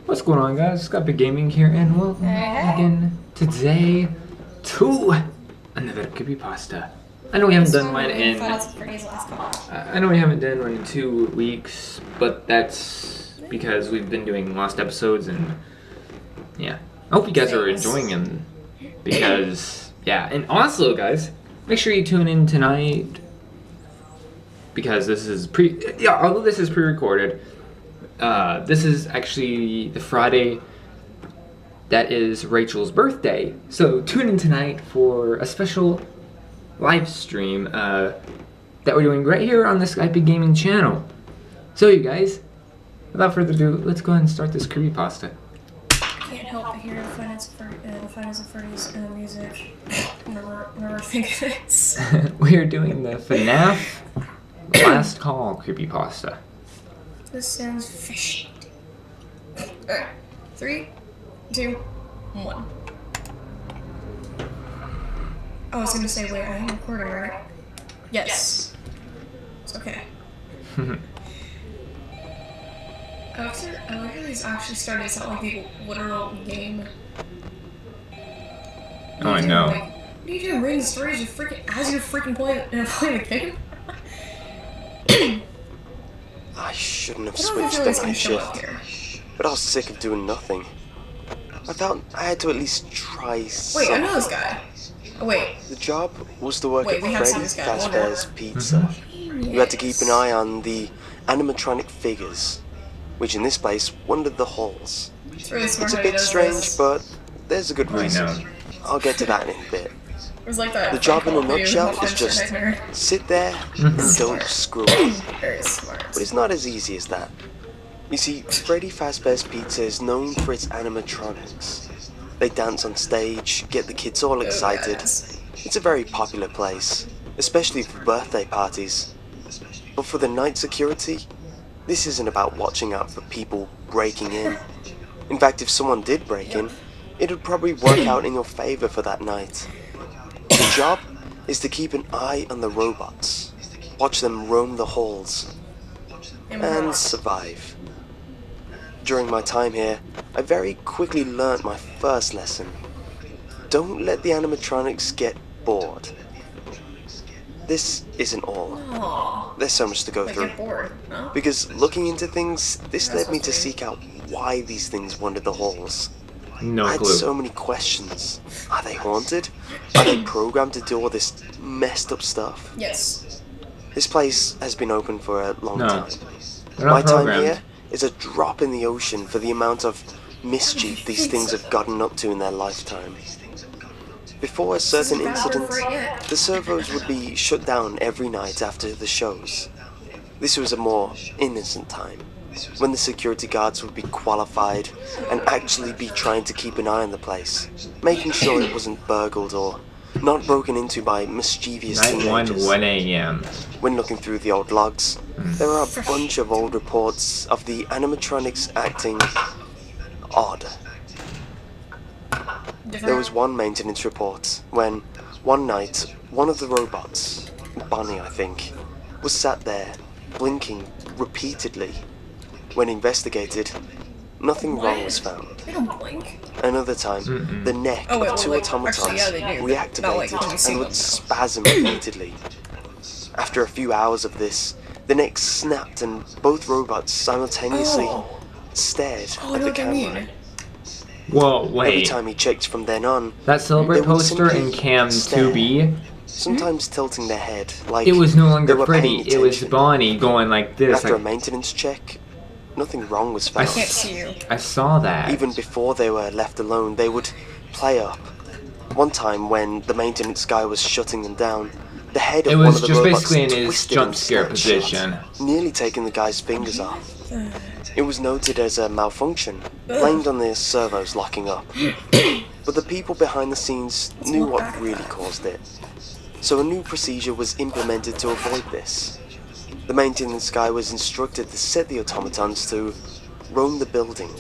What's going on, guys? Skypig Gaming here, and welcome again today to another Creepypasta. I know we haven't done one in. I know we haven't done one in 2 weeks, but that's because we've been doing lost episodes, and yeah. I hope you guys are enjoying them because and also, guys, make sure you tune in tonight because this is although this is pre-recorded. This is actually the Friday that is Rachel's birthday. So tune in tonight for a special live stream that we're doing right here on the Skypig Gaming channel. So you guys, without further ado, let's go ahead and start this creepypasta. I can't help but hear the Finance of Freddy's music. Never think of it. We are doing the FNAF Last Call creepypasta. This sounds fishy. Alright. 3, 2, 1. I was gonna say, wait, I am recording, right? Yes. It's okay. I like how these actually started to sound like the literal game. Oh, I know. Like, what are you doing reading stories as you're freaking playing the game? I shouldn't have switched the night shift, but I was sick of doing nothing. I felt I had to at least try something. Wait, I know this guy. Oh, wait. The job was to work at Freddy's Fazbear's Pizza. Yes. You had to keep an eye on the animatronic figures, which in this place wandered the halls. It's a bit strange, but there's a good reason. I'll get to that in a bit. Like that. The job in a nutshell is just sit there and don't screw up. Very smart. But it's not as easy as that. You see, Freddy Fazbear's Pizza is known for its animatronics. They dance on stage, get the kids all excited. It's a very popular place, especially for birthday parties. But for the night security, this isn't about watching out for people breaking in. In fact, if someone did break in, it would probably work out in your favor for that night. The job is to keep an eye on the robots, watch them roam the halls, and survive. During my time here, I very quickly learnt my first lesson. Don't let the animatronics get bored. This isn't all. There's so much to go through. Because looking into things, this led me to seek out why these things wandered the halls. I had so many questions. Are they haunted? Are they programmed to do all this messed up stuff? Yes. This place has been open for a long time. My time here is a drop in the ocean for the amount of mischief these things have gotten up to in their lifetime. Before a certain incident, the servos would be shut down every night after the shows. This was a more innocent time, when the security guards would be qualified and actually be trying to keep an eye on the place, making sure it wasn't burgled or not broken into by mischievous teenagers. 1 a.m. When looking through the old logs, there are a bunch of old reports of the animatronics acting odd. There was one maintenance report when, one night, one of the robots, Bonnie I think, was sat there, blinking repeatedly. When investigated, nothing wrong was found. They don't blink. Another time, the neck of two automatons reactivated and would spasm repeatedly. After a few hours of this, the neck snapped and both robots simultaneously stared at the camera. Whoa, wait. Every time he checked from then on, that Celebrate poster in Cam 2B? Sometimes tilting their head, like it was no longer they were Freddy, it was Bonnie going like this. After a maintenance check, nothing wrong was found. I can't see you. I saw that. Even before they were left alone, they would play up. One time when the maintenance guy was shutting them down, the head of one of the robots basically in his jump scare position, nearly taking the guy's fingers off. It was noted as a malfunction, blamed on the servos locking up. But the people behind the scenes knew what really caused it. So a new procedure was implemented to avoid this. The maintenance guy was instructed to set the automatons to roam the building.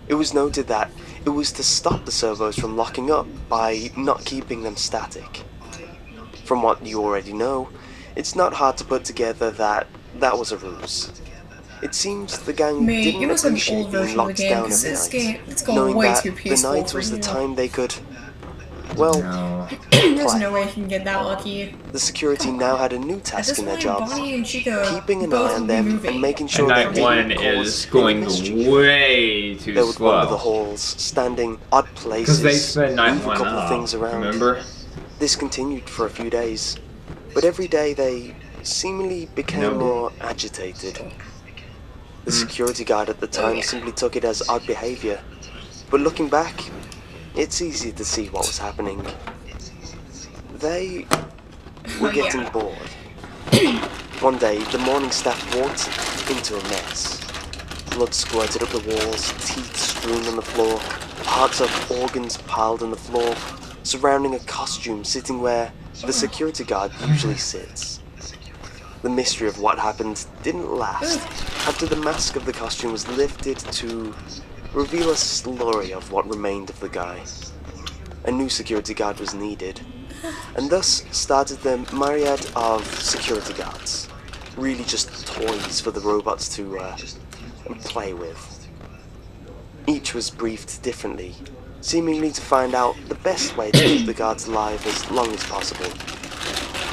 It was noted that it was to stop the servos from locking up by not keeping them static. From what you already know, it's not hard to put together that that was a ruse. It seems the gang Mate, didn't you must have the appreciate old being version of the locked game, down because every this night, game, it's going knowing way that too the peaceful night for was the you. time they could, well, No. There's play. no way you can get that lucky. The security now had a new At task this in their point, jobs, Bonnie and Chico keeping an both eye on will be them moving. and making And sure that night they one didn't is cause any going mischief. way too They would wander the slow. halls, standing odd Because places, they sped night move a one couple of things up, around. remember? This continued for a few days, but every day they seemingly became Nope. more agitated. The security guard at the time simply took it as odd behavior, but looking back, it's easy to see what was happening. They were getting bored. One day, the morning staff walked into a mess. Blood squirted up the walls, teeth strewn on the floor, parts of organs piled on the floor, surrounding a costume sitting where the security guard usually sits. The mystery of what happened didn't last after the mask of the costume was lifted to reveal a slurry of what remained of the guy. A new security guard was needed, and thus started the myriad of security guards, really just toys for the robots to play with. Each was briefed differently, seemingly to find out the best way to keep the guards alive as long as possible.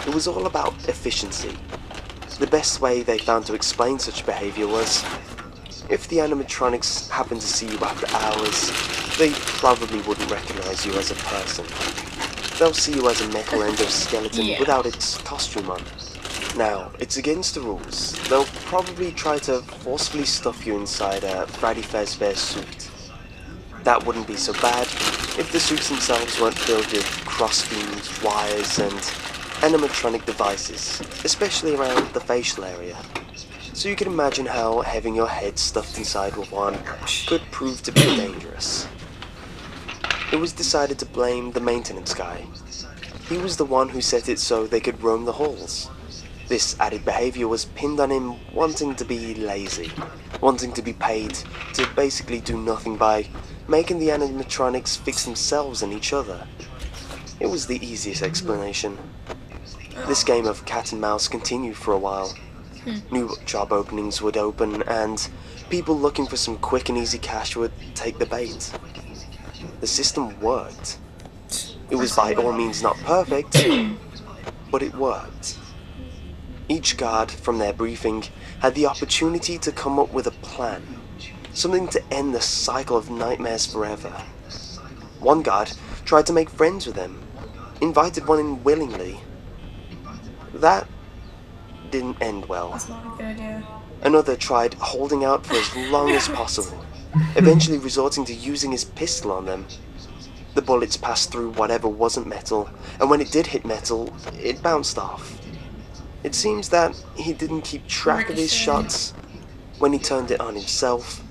It was all about efficiency. The best way they found to explain such behavior was, if the animatronics happened to see you after hours, they probably wouldn't recognize you as a person. They'll see you as a metal endoskeleton without its costume on. Now, it's against the rules. They'll probably try to forcefully stuff you inside a Freddy Fazbear suit. That wouldn't be so bad if the suits themselves weren't filled with cross-beams, wires, and animatronic devices, especially around the facial area. So you can imagine how having your head stuffed inside with one could prove to be dangerous. It was decided to blame the maintenance guy. He was the one who set it so they could roam the halls. This added behavior was pinned on him wanting to be lazy, wanting to be paid to basically do nothing by making the animatronics fix themselves and each other. It was the easiest explanation. This game of cat and mouse continued for a while. New job openings would open, and people looking for some quick and easy cash would take the bait. The system worked. It was by all means not perfect, but it worked. Each guard, from their briefing, had the opportunity to come up with a plan, something to end the cycle of nightmares forever. One guard tried to make friends with them, invited one in willingly. That didn't end well. That's not a good idea. Another tried holding out for as long as possible, eventually resorting to using his pistol on them. The bullets passed through whatever wasn't metal, and when it did hit metal, it bounced off. It seems that he didn't keep track of his shots. When he turned it on himself,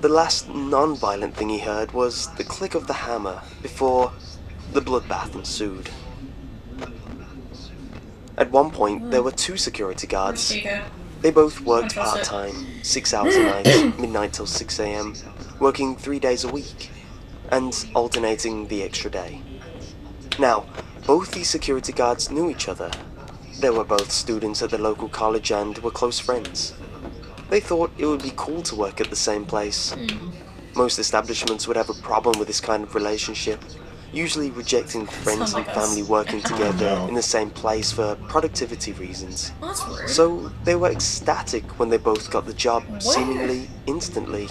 the last non-violent thing he heard was the click of the hammer before the bloodbath ensued. At one point, there were 2 security guards. They both worked part-time, 6 hours a night, midnight till 6 AM, working 3 days a week, and alternating the extra day. Now, both these security guards knew each other. They were both students at the local college and were close friends. They thought it would be cool to work at the same place. Most establishments would have a problem with this kind of relationship, usually rejecting friends and family working together in the same place for productivity reasons. That's rude. So they were ecstatic when they both got the job, seemingly instantly.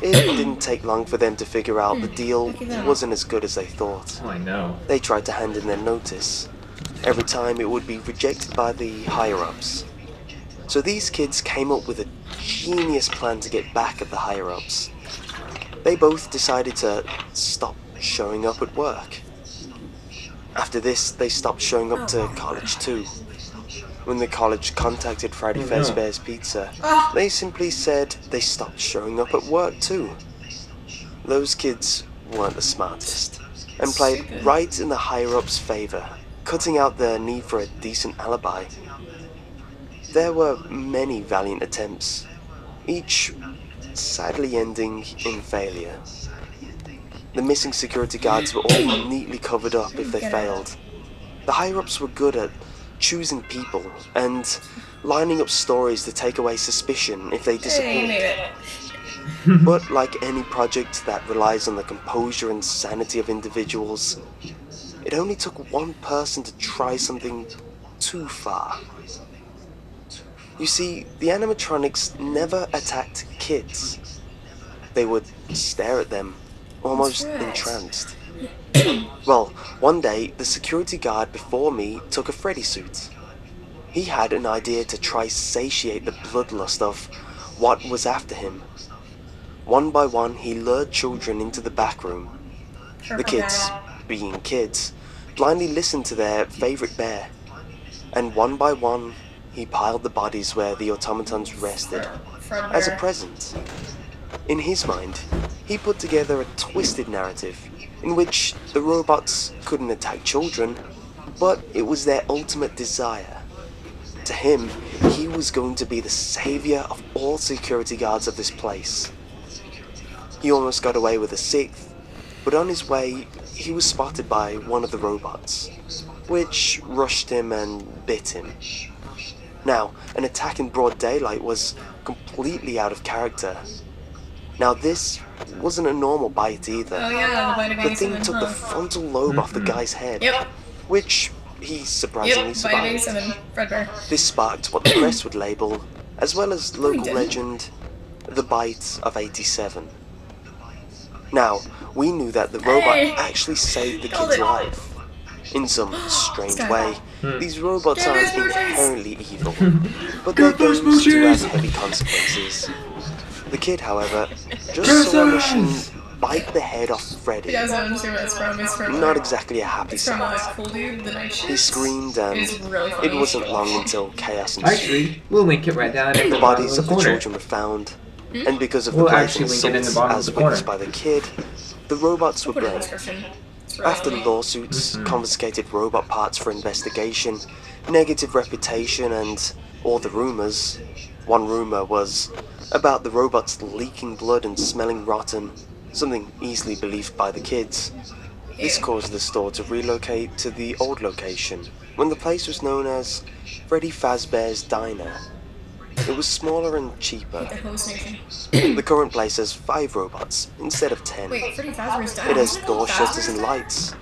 It didn't take long for them to figure out the deal wasn't as good as they thought. Oh, I know. They tried to hand in their notice. Every time it would be rejected by the higher-ups. So these kids came up with a genius plan to get back at the higher-ups. They both decided to stop showing up at work. After this, they stopped showing up to college too. When the college contacted Freddy Fazbear's Pizza, they simply said they stopped showing up at work too. Those kids weren't the smartest, and played right in the higher-ups' favor, cutting out their need for a decent alibi. There were many valiant attempts, each sadly ending in failure. The missing security guards were all neatly covered up if they failed. The higher-ups were good at choosing people, and lining up stories to take away suspicion if they Hey, you made disappeared. it. But like any project that relies on the composure and sanity of individuals, it only took one person to try something too far. You see, the animatronics never attacked kids. They would stare at them, almost That's right. entranced. Well, one day, the security guard before me took a Freddy suit. He had an idea to try satiate the bloodlust of what was after him. One by one, he lured children into the back room. The kids, being kids, blindly listened to their favorite bear. And one by one, he piled the bodies where the automatons rested, as a present. In his mind, he put together a twisted narrative in which the robots couldn't attack children, but it was their ultimate desire. To him, he was going to be the savior of all security guards of this place. He almost got away with a sixth, but on his way, he was spotted by one of the robots, which rushed him and bit him. Now, an attack in broad daylight was completely out of character. Now this wasn't a normal bite either. Oh yeah, the bite of The thing A7, took the frontal lobe off the guy's head, Yep. which he surprisingly Yep, bite of survived. A7, Fredbear. This sparked what the press would label, as well as local didn't. legend, the bite of 87. Now, we knew that the robot Hey! actually saved the Called kid's it. life. In some strange Sky. way, these robots Give aren't us smooches. inherently evil, but they're those going to have smooches. heavy consequences. The kid, however, just saw a machine bite the head off Freddy. You guys don't understand where it's from. It's from Not exactly a happy It's from sight. Cool Dude, the night shift. He screamed, and It's really funny. it wasn't long until chaos ensued. Actually, we'll link it right down in The the bottom bodies of of the the corner. children were found, and because of the We'll blatant actually link it in the assaults bottom of as the corner. witnessed by the kid, the robots were Put it in the blamed. description. It's really After funny. lawsuits, confiscated robot parts for investigation, negative reputation, and all the rumors. One rumor was about the robots leaking blood and smelling rotten, something easily believed by the kids. This caused the store to relocate to the old location, when the place was known as Freddy Fazbear's Diner. It was smaller and cheaper. The host nation. The current place has 5 robots instead of 10. Wait, Freddy Fazbear's Diner. It has door shutters and lights.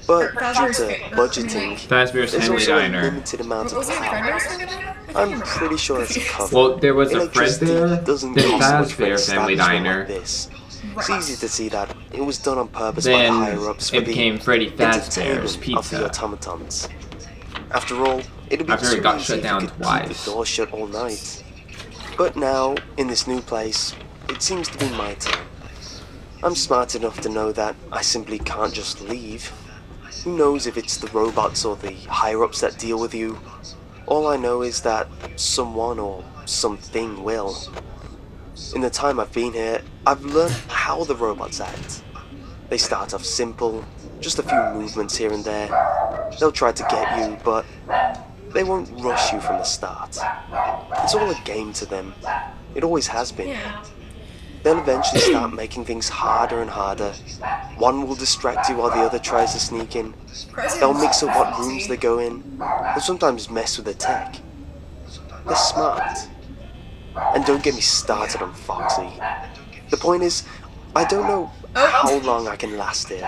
But due to budgeting, Fazbear's there's Family also a Diner. limited amount of Was it power. Fredbear's Family Diner? I'm pretty sure that's a cover. Well, there was a Electricity Fredbear, doesn't then cost much for an Fazbear Family establishment Diner. like this. It's easy to see that it was done on purpose by the Then higher-ups for it the became Freddy Fazbear's entertainment of the Pizza. automatons. After all, it'd be After too it got easy shut if you down could keep twice. the door shut all night. But now, in this new place, it seems to be my turn. I'm smart enough to know that I simply can't just leave. Who knows if it's the robots or the higher-ups that deal with you? All I know is that someone or something will. In the time I've been here, I've learned how the robots act. They start off simple, just a few movements here and there. They'll try to get you, but they won't rush you from the start. It's all a game to them. It always has been. Yeah. They'll eventually start making things harder and harder. One will distract you while the other tries to sneak in. They'll mix up what rooms they go in. They'll sometimes mess with the tech. They're smart. And don't get me started on Foxy. The point is, I don't know how long I can last here.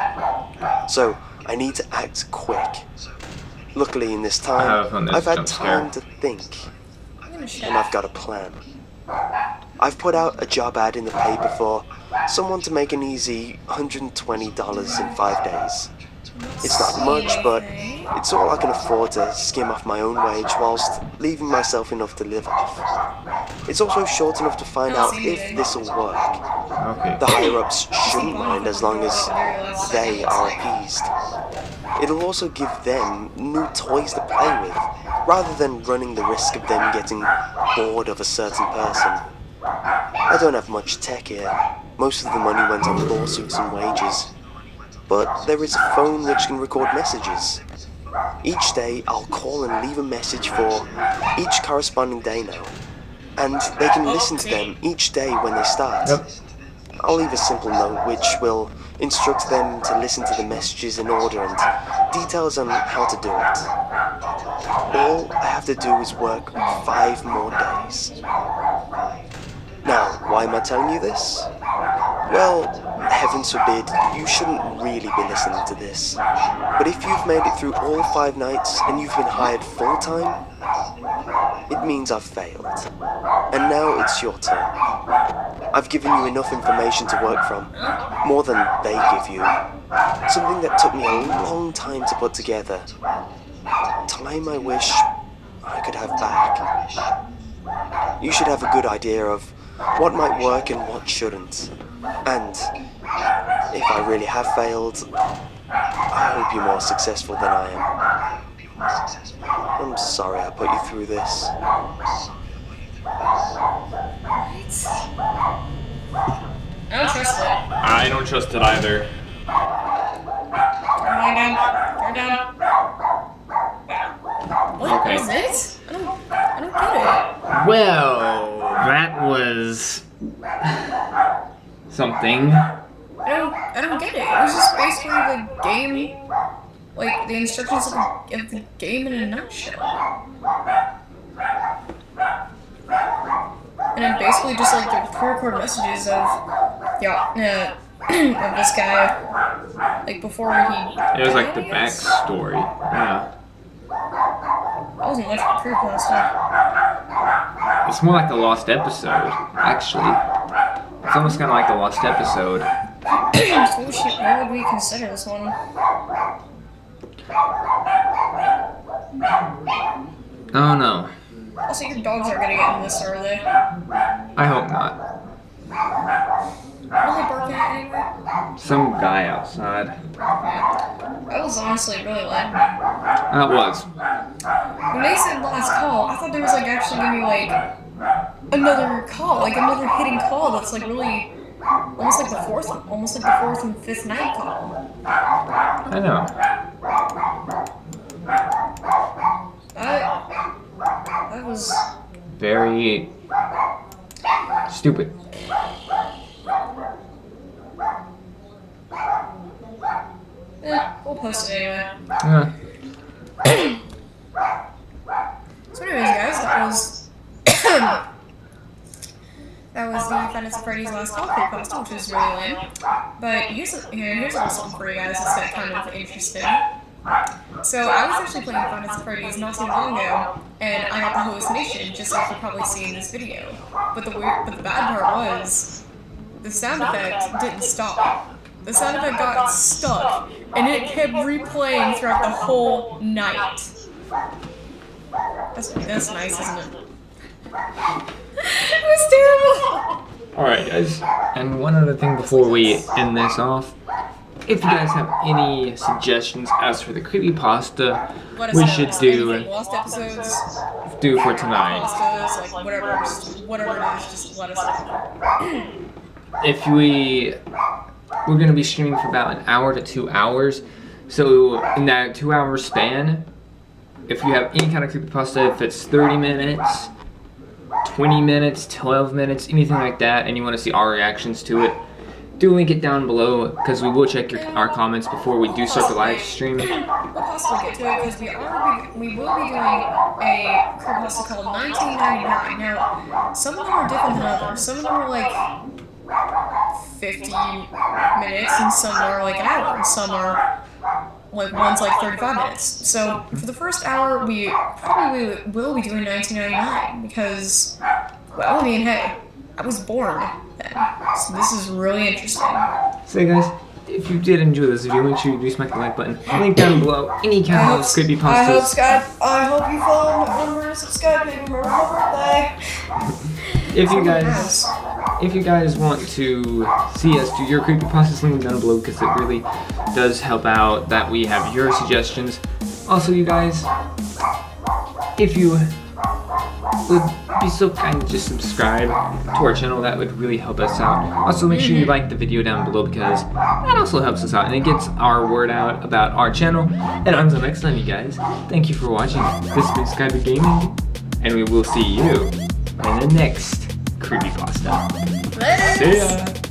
So, I need to act quick. Luckily in this I have a time, phone that's I've had jump time scare. to think. I'm gonna shut And I've got a plan. I've put out a job ad in the paper for someone to make an easy $120 in 5 days. It's not much, but it's all I can afford to skim off my own wage whilst leaving myself enough to live off. It's also short enough to find out if this'll work. Okay. The higher-ups shouldn't mind as long as they are appeased. It'll also give them new toys to play with, rather than running the risk of them getting bored of a certain person. I don't have much tech here. Most of the money went on lawsuits and wages. But there is a phone which can record messages. Each day I'll call and leave a message for each corresponding day now. And they can listen to them each day when they start. Yep. I'll leave a simple note which will instruct them to listen to the messages in order and details on how to do it. All I have to do is work 5 more days. Now, why am I telling you this? Well, heavens forbid, you shouldn't really be listening to this. But if you've made it through all 5 nights and you've been hired full-time, it means I've failed. And now it's your turn. I've given you enough information to work from, more than they give you. Something that took me a long time to put together. Time I wish I could have back. You should have a good idea of what might work and what shouldn't. And if I really have failed, I hope you're more successful than I am. I'm sorry I put you through this. I don't trust it. I don't trust it either. Turn down. What Okay. is it? I don't get it. Well, that was something. I don't get it. It was just basically the game, like the instructions of the game in a nutshell. And then basically just like the pre-recorded messages of of this guy, like before he. It was like the dies? backstory. Yeah. That wasn't much of a Creepypasta. It's more like the lost episode, actually. It's almost kind of like the lost episode. So what would we consider this one? Oh no. Also, your dogs aren't gonna get in this, are they? I hope not. What are they barking at anyway? Some guy outside. That was honestly really lame. That was. When they said last call, I thought there was like actually gonna be like another call, like another hidden call that's like really almost like the fourth and fifth night call. I know. That was Very stupid. we'll post it anyway. Yeah. So anyways, guys, that was the Five Nights at Freddy's Last Call Creepypasta, which was really lame. But here's a little something for you guys that's kind of interesting. So I was actually playing Five Nights at Freddy's not too long ago, and I got the hallucination, just like you've probably seen in this video. But the bad part was, the sound effect didn't stop. The sound effect got stuck, and it kept replaying throughout the whole night. That's nice, isn't it? It was terrible! Alright guys, and one other thing before we end this off. If you guys have any suggestions as for the creepypasta we should do Lost episodes, for tonight. pastas, like whatever it is, just let us know. If we're gonna be streaming for about an hour to 2 hours, so in that 2 hour span, if you have any kind of creepypasta, if it's 30 minutes, 20 minutes, 12 minutes, anything like that, and you want to see our reactions to it, do link it down below, because we will check our comments before we do start the live stream. We'll possibly get to it, because we will be doing a creepypasta called 1999. Now, some of them are different than others. Some of them are like 50 minutes, and some are like an hour, and some are like one's like 35 minutes. So for the first hour, we probably will be doing 1999 because, well, I mean, hey, I was born then, so this is really interesting. So guys, if you did enjoy this video, make sure you do smack the like button. Link down below any kind of creepypastas. I hope you follow my members of Skypig. Remember my birthday. If you guys want to see us do your creepypastas, link down below, because it really does help out that we have your suggestions. Also, you guys, if you would be so kind to just subscribe to our channel, that would really help us out. Also, make sure you like the video down below, because that also helps us out and it gets our word out about our channel. And until next time, you guys, thank you for watching. This has been Skypig Gaming, and we will see you in the next creepypasta. Later. See ya!